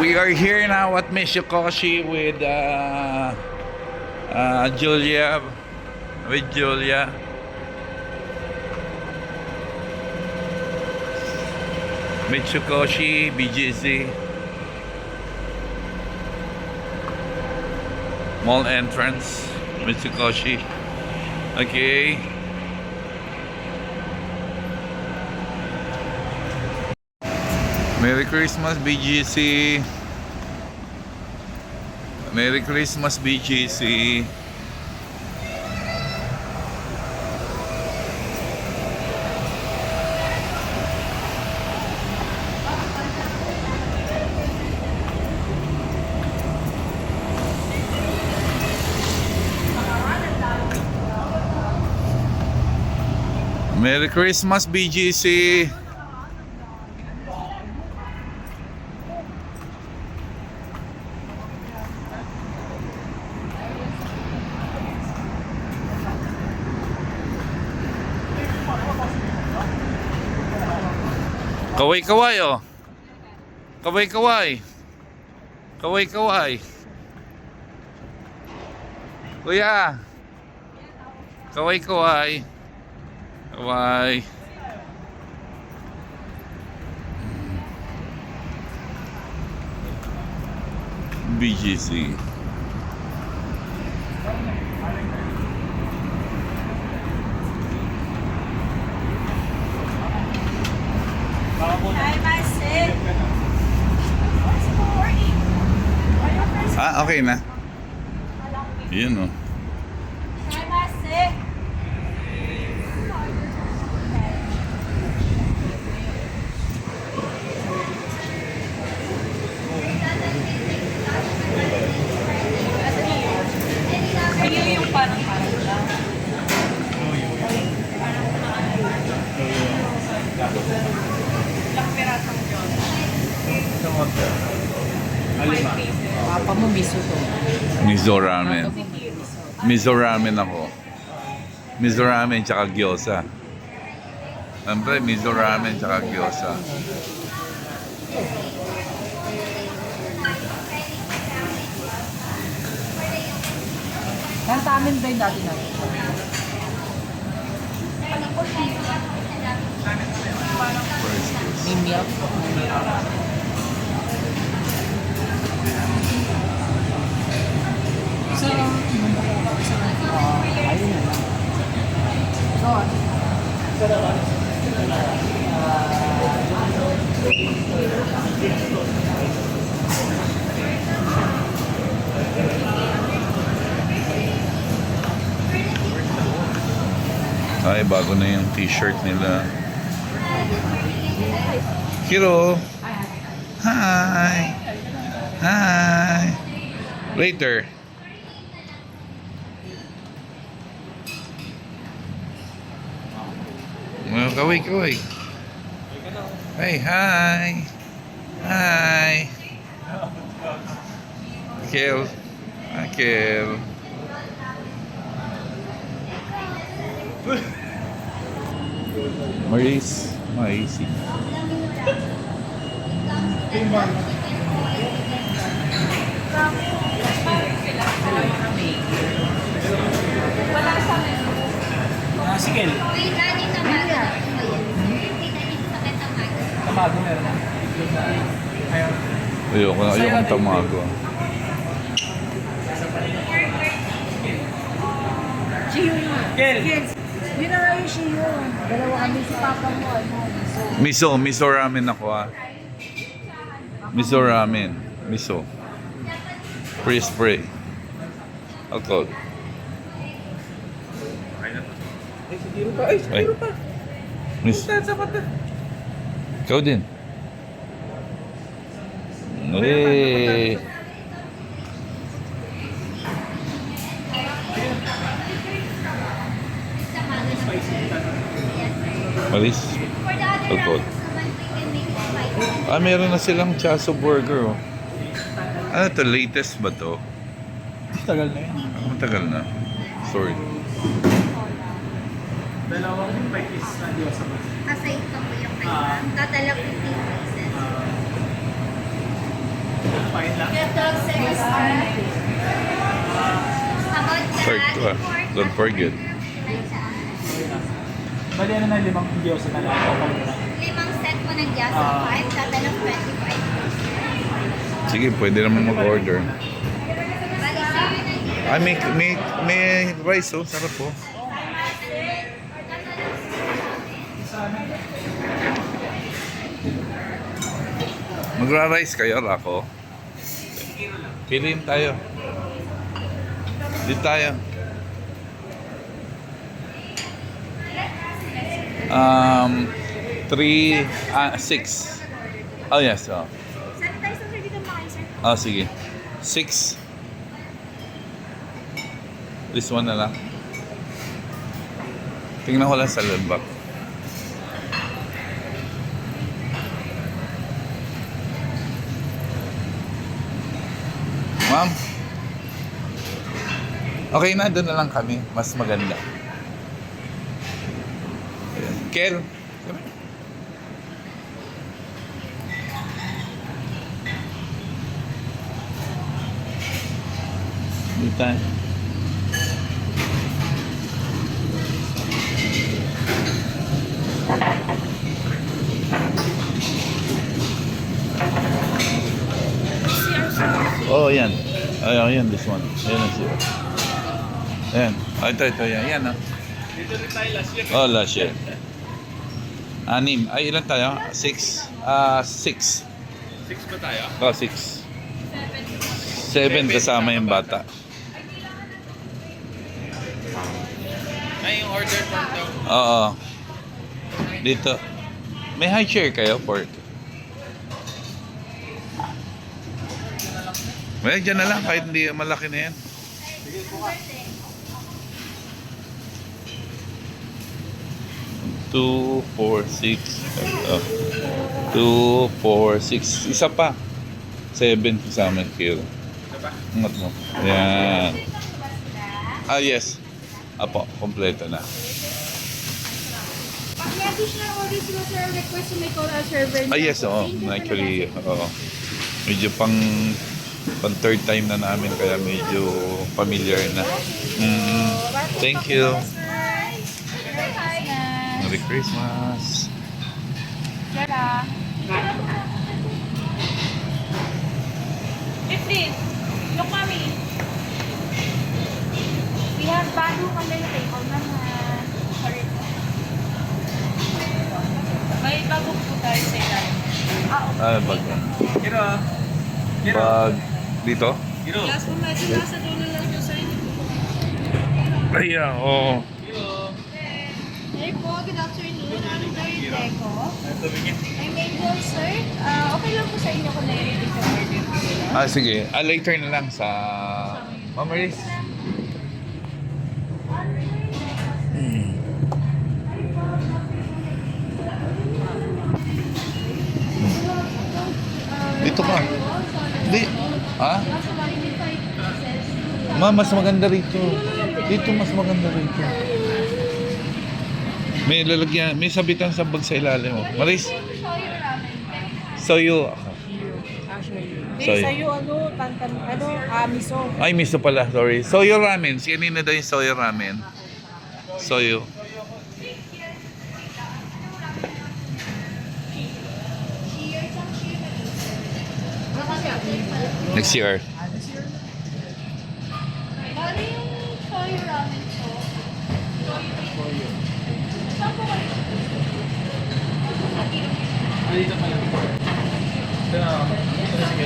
We are here now at Mitsukoshi with Julia. With Julia. Mitsukoshi, BGC. Mall entrance, Mitsukoshi. Okay. Merry Christmas, BGC. Merry Christmas, BGC. Merry Christmas, BGC. Kaway-kaway oh. Kaway-kaway. Kaway-kaway. Kuya. Kaway-kaway. Kaway. BGC. Ah, okay na. Yun oh. Yung parang lang. Ilang pirasong yun? Papa mo miso to. Miso ramen. Miso ramen ako. Miso ramen tsaka gyoza. Siyempre, miso ramen tsaka gyoza. Yan sa amin ba yung dati natin? May milk. So, ayun na lang. Ay, bago na yung t-shirt nila. Hiro. Hi. Hi. Later. Well, kaway. Hey, hi. Hi. Kel. Hi, Kel. Maurice. Maurice. Sige. Tamago meron na. Ayokong tamago. Shiyo yun. Kel! Yun na nga yung shiyo. Dalawa kami si Papa mo. Miso ramen ako ah. Miso ramen. Miso. Spray. Alcohol. Ay, siguro pa. Ay, siguro pa. Miss. Sapat na. Ikaw din. Hey. Malis. Alcohol. Ah, meron na silang Chaso Burger oh. Ano to? Latest ba to? Tagal na yun. Matagal na. Sorry. Dalawang 5 pieces na Diyos sa bus. Kasi ito po yung kay ma'am. Tatala 15 pieces. Fine lang. Dog sex About Pork to ah. Don't forget. Bali ano na 5 gyoza na lang. Total mo na. 5 set po ng gas, 5, total of 25. Sige, pwede naman mag-order. Bali, sir, Ay, may rice oh. Sarap po. Magra-rice kayo, Rako? Piliin tayo. Dito tayo. 6. Oh, yes. Oh, sanitizer sir dito mga sir. oh sige. 6. This one na lang. Tingnan ko lang sa lembak. Ma'am? Okay na, doon na lang kami. Mas maganda. Kel? Dito tayo. Oh, yan. Ay, yan, this one. Ayan ang zero. Ayan. Oh, ito, yan. Yan, ah. Dito rin tayo last year. Oh, last year. 6. Ay, ilan tayo? 6. 6. 6 ba tayo? Oh, 6. 7 kasama yung bata. Ay, yung order form daw. Oo. Dito. May high share kayo, pork? Well, dyan na lang. Kahit hindi malaki na yan. Two, 4, 6. 2, 4, 6. Isa pa. 7 kasama yung kilo. Angat mo. Yan. Ah, yes. Apo, kompleto na. Pag may additional orders mo sir, request to may call our server. Ah, yes, oo. Actually, oo. Medyo pang third time na namin, kaya medyo familiar na. Thank you. Merry Christmas. Yara. 15. Look, mami. We have bago kami na table naman. Sorry po. May bago po tayo sa ilalim. Ah, bag. Kiro. Kiro. Bag. Dito? Kiro. Last po medyo nasa dulo lang yung sa inyo. Ayan, oo. Kiro. Hey po, good afternoon. I'm Dory Deco. Ito bigyan. I'm Angel, sir. Okay lang po sa inyo kung nai-ready ka order po nila. Ah, sige. Ah, later na lang sa Mama Riz. Dito ka. Di. Ha? Ma, mas maganda rito. Dito mas maganda rito. May lalagyan, may sabitan sa bag sa ilalim mo. Maris, soyo. Hindi, sa'yo miso. Ay, miso pala, sorry. Soyo ramen. Kanina daw yung soyo ramen. Soyo. Next year. Bali yung soy ramen po. Saan po kayo? Ah, dito pala. Sige.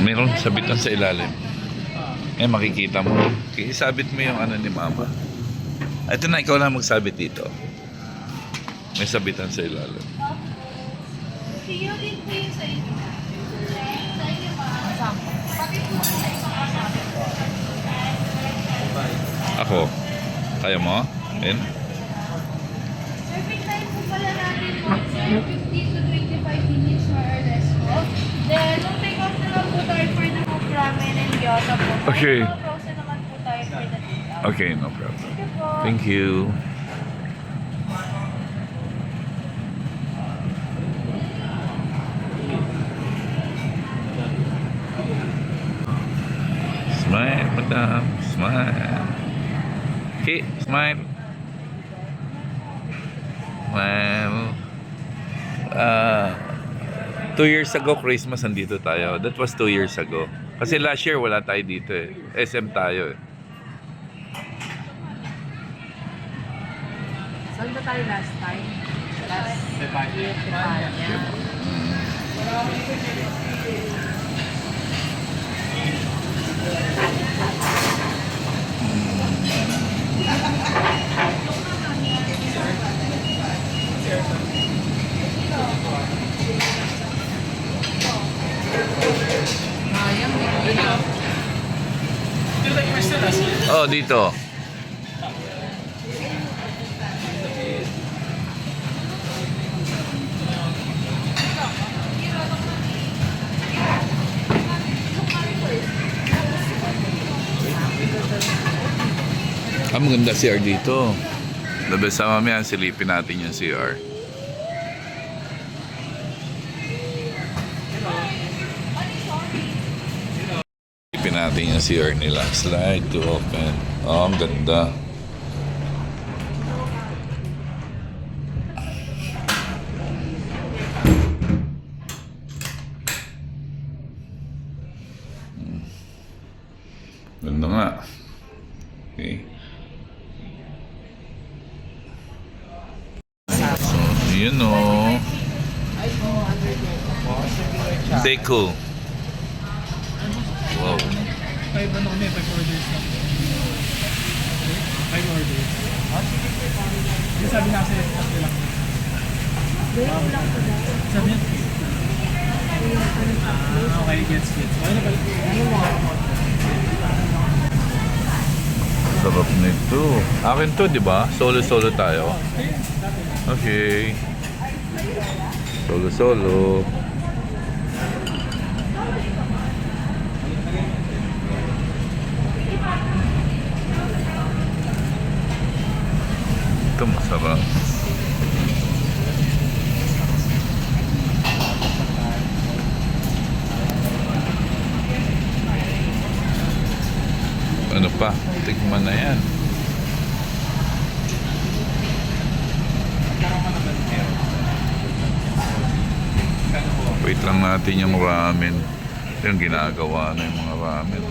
Meron sabitan sa ilalim. Eh, makikita mo. Isabit mo yung ano ni Mama. Ito na, ikaw lang magsabit dito. May sabitan sa ilalim. Siyo din po yung sa inyo. Sa inyo ba? Pati po sa isang kasama. Ako. Kaya mo? Yan. Serving time po pala natin po, sir, 15 to 25 minutes more or less po. Then, nung take off na lang po tayo for the cook ramen and gyoza po. Okay. May mga frozen naman po tayo for the take out. Okay, no problem. Thank you po. Thank you. Welcome. Smile. Okay, smile. Well, 2 years ago, Christmas, andito tayo. That was 2 years ago. Kasi last year, wala tayo dito eh. SM tayo eh. Saan ba tayo last time? Last year, Tepanya. Tepanya. Dito tayo pwesto last year. Oh, dito. Maganda CR dito. Labi sa mamaya, silipin natin yung CR. Silipin natin yung CR nila. Slide to open. Oh, ang ganda. Ganda nga. Okay. So, yun o. Deco. Wow. 5 ano kami, 5 orders na. 5 orders. Yung sabi na kasi tatlo lang. Sabi niya? Okay, gets. Okay na pala. Sarap nito. Akin to, di ba? Solo-solo tayo. Okay. Solo-solo. Ito masarap. Ano pa? Tikman na yan. Wait lang natin yung ramen. Yung ginagawa na yung mga ramen.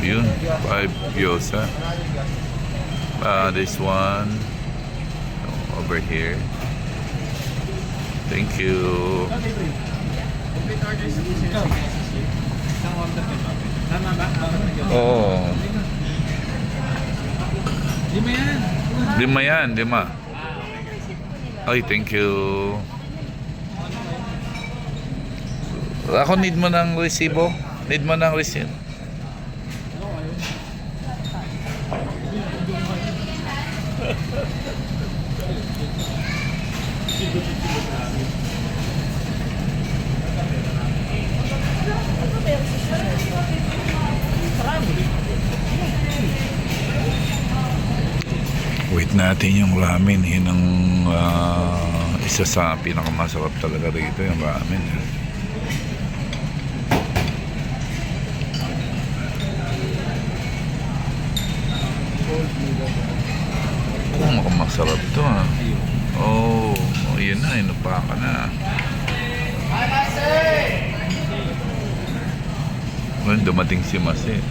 Yun, 5 gyoza. This one over here. Thank you. Complete orders sa puso. Isang order din ba? Tama ba? Oo. Lima yan. Lima yan, lima. Ay, thank you. Ako need mo ng resibo? Need mo ng resibo? Wait natin yung ramen. Yun ang isa sa pinakamasarap talaga rito, yung ramen. Mukhang masarap to ha. Oh, yun na, inupa ka na. Well, dumating si Mase.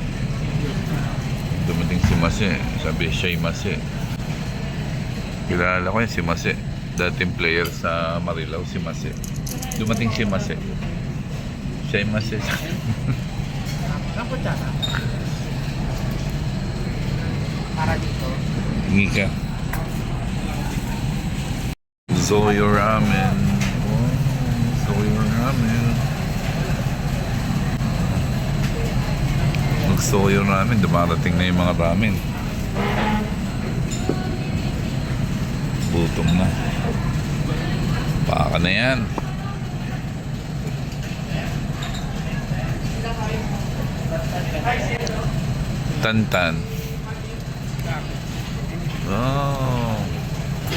Sabi siya yung Mase. Kilala ko yun si Mase. Dating player sa Marilao, si Mase. Dumating si Mase. Siya yung Mase. Ang kutsara. Para dito. Hingi ka. Zoyo Ramen. Oh, Zoyo Ramen. Mag-Zoyo Ramen. Dumarating na yung mga ramen. Gutom na. Baka na yan. Tantan. Oh.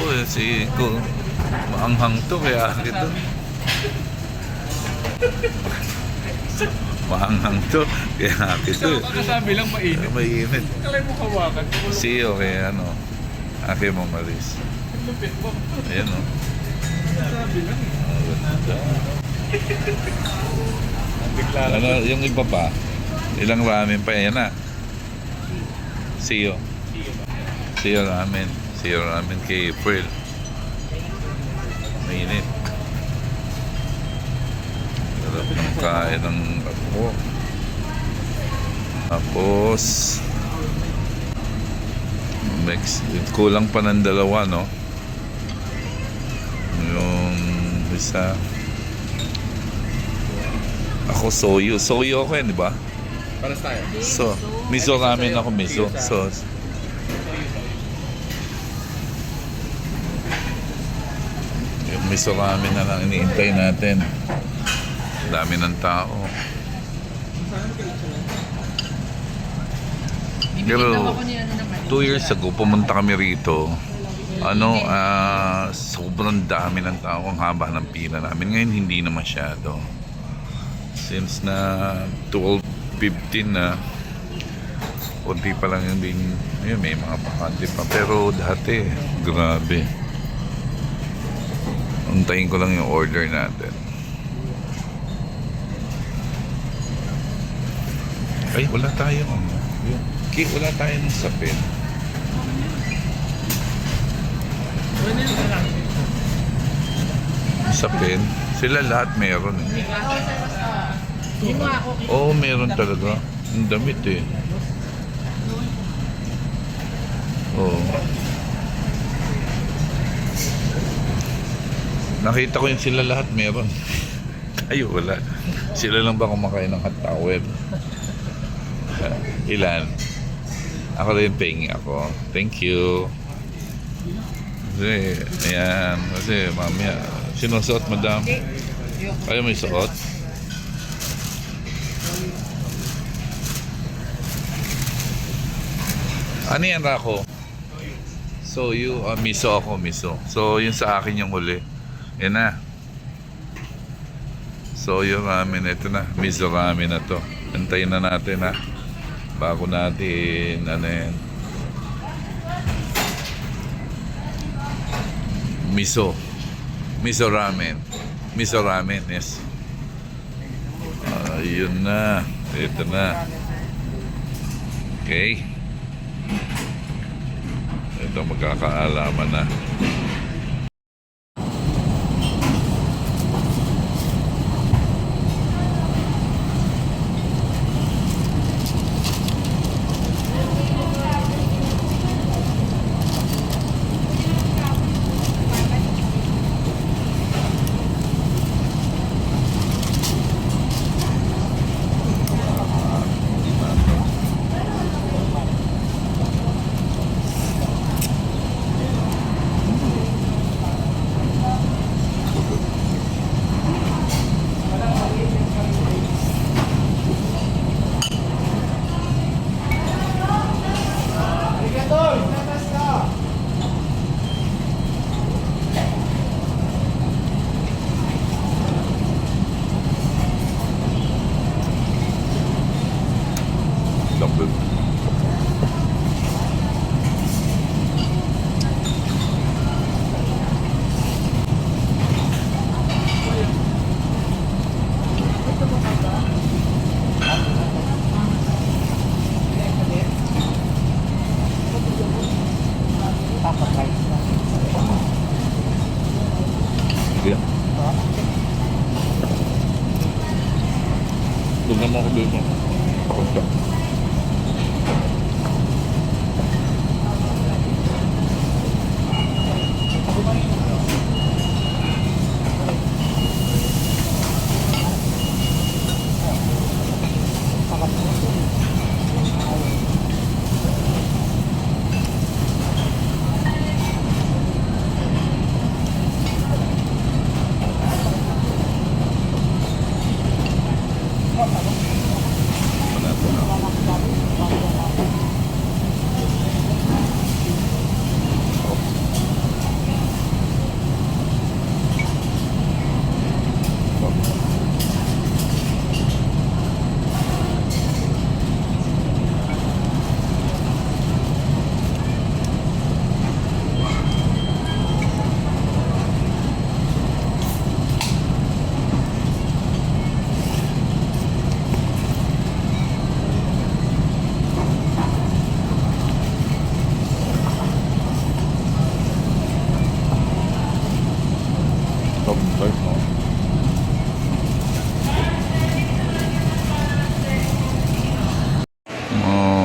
Uy, si Maanghang to, kaya ito. Maanghang to, kaya ito. Kakasabi lang mainit. Mainit. Kalay mo hawakan. Siyo, kaya ano, Ate mo Maris. Lupit mo. Ayan o. Kakasabi lang eh. Bigla lang. Ano, yung iba pa, ilang ramen pa, yan na. Siyo. Siyo ramen. Siyo ramen kay April. Mainit. Sarap ng kain ng ako. Tapos, kulang pa ng dalawa, no? Yung isa. Ako soyo. Soyo ako yan, di ba? Paras tayo. So, miso ramen ako, miso. Sauce. Yung miso ramen na lang iniintay natin. Dami ng tao. Pero 2 years ago pumunta kami rito. Sobrang dami ng tao, ang haba ng pila namin. Ngayon hindi na masyado. Since na 12:15 na, konti pa lang yung din. Ayun, may mga bakante pa. Pero dati, grabe. Untayin ko lang yung order natin. Ay, wala tayo. Wala tayo ng sapin. Sapin? Sila lahat meron. Oo, meron talaga. Ang damit eh. Oo. Nakita ko yung sila lahat meron. Tayo wala. Sila lang ba kumakain ng hot towel? Ilan? Ako rin pengi ako. Thank you. Kasi, ayan. Kasi mamaya, sinusuot madam. Kayo may suot? Ano yan, Rako? So, miso ako, miso. So, yun sa akin yung huli. Yan na. So, yung ramen, ito na. Miso ramen na to. Antayin na natin, ha. Bago natin, yan. Miso. Miso ramen. Miso ramen, yes. Yun na. Ito na. Okay. Ito magkakaalaman na. Lambot. Yeah. Doon naman ako doon.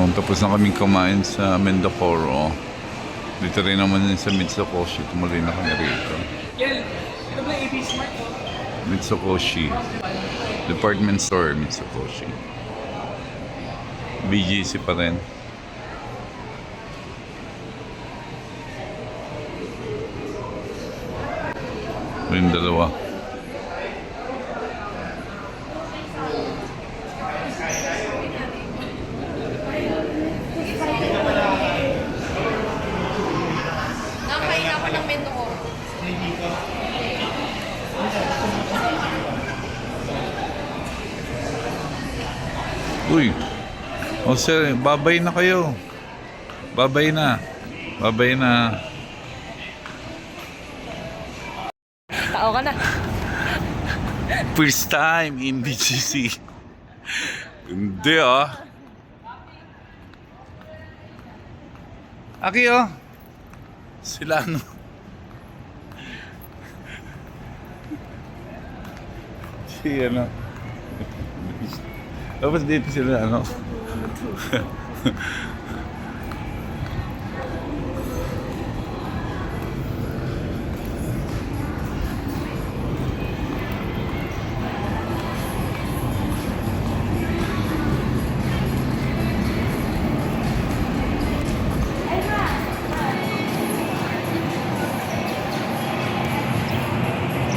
Yun, tapos na kaming kumain sa Mendocoro. Dito rin naman yun sa Mitsukoshi. Tumuloy na kami rito. Mitsukoshi. Department store, Mitsukoshi. BGC pa rin. Yung dalawa. Nakain ako ng menu ko. Uy! O sir, babay na kayo. Babay na. Babay na. Tao ka na. First time in BGC. Hindi ah. Aki oh. Sila ano. Si ano. Tapos dito sila ano.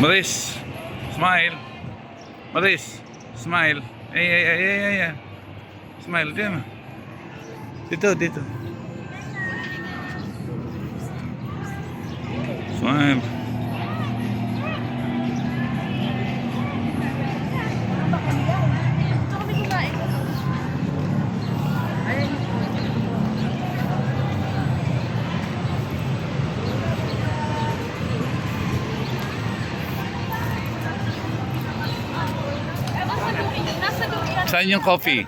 Maris, smile. Maris, smile. Ay. Smile, dito. Dito. Smile. Ito kami kumain. Nasa loob. Saan yung coffee?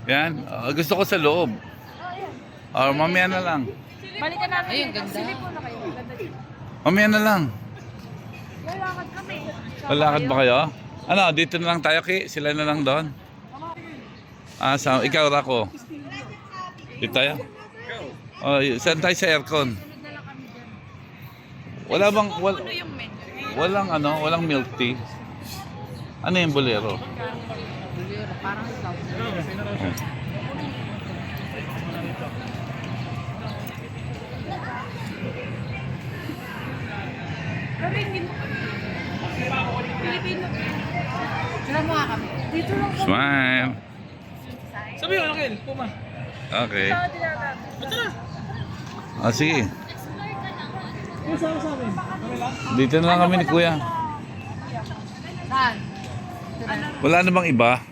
Yan. Gusto ko sa loob. Mamaya na lang. Balikan namin. Ayun, ganda. Silip mo na kayo. Ganda dito. Mamaya na lang. Lalakad kami. Lalakad ba kayo? Ano, dito na lang tayo, Ki. Sila na lang doon. Ikaw, Rako. Dito tayo. Saan tayo sa aircon? Wala bang, walang ano, walang milk tea? Ano yung bolero? Parang ikaw. Sila mo nga kami. Dito lang kami. Smile. Sabi mo, Kel, puma. Okay. Sige. Dito na lang kami ni Kuya. Saan? Wala na bang iba?